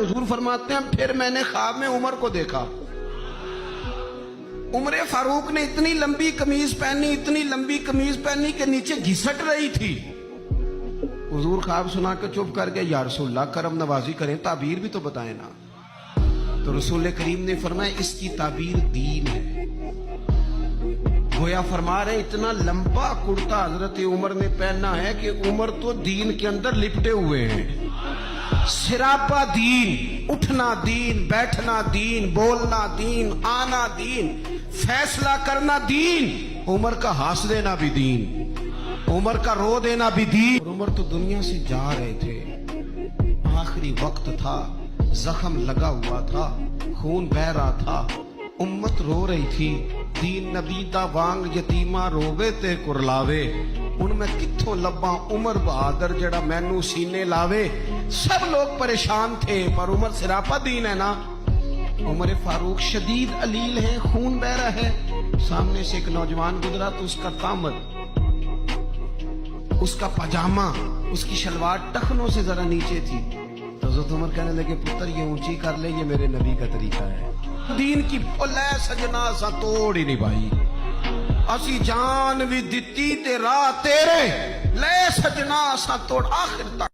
हुजूर फरमाते हैं फिर मैंने ख्वाब में उमर को देखा। उमर फारूक ने इतनी लंबी कमीज पहनी, इतनी लंबी कमीज पहनी कि नीचे घिसट रही थी। हुजूर ख्वाब सुना के चुप कर गए। या रसूलल्लाह करम नवाजी करें, ताबीर भी तो बताएं ना। तो रसूल करीम ने फरमाया इसकी ताबीर दीन है। गोया फरमा रहे इतना लंबा कुर्ता हजरत उमर ने पहना है कि उमर तो दीन के अंदर लिपटे हुए हैं। सिरापा दीन, उठना दीन, बैठना दीन, बोलना दीन, आना दीन, फैसला करना दीन। उमर का हंस देना भी दीन, उमर का रो देना भी दीन। उमर तो दुनिया से जा रहे थे, आखिरी वक्त था, जख्म लगा हुआ था, खून बह रहा था, उम्मत रो रही थी। दीन नबी दा वांग यतीमा रोवे ते कुरलावे। हुण मैं कित्थों लब्बां उमर बहादुर जेड़ा मैनू सीने लावे। सब लोग परेशान थे पर उमर सिरापा दीन है ना। उमर फारूक शदीद अलील है, खून बह रहा है। सामने से एक नौजवान गुजरा तो उसका तामद, उसका पजामा, उसकी शलवार टखनों से जरा नीचे थी। तो हज़रत उमर कहने लगे पुत्र ये ऊंची कर ले, ये मेरे नबी का तरीका है। दीन की ले सजना सा तोड़ ही नहीं भाई, असी जान भी दिती ते राह तेरे ले सजना सा तोड़ आखिर तक।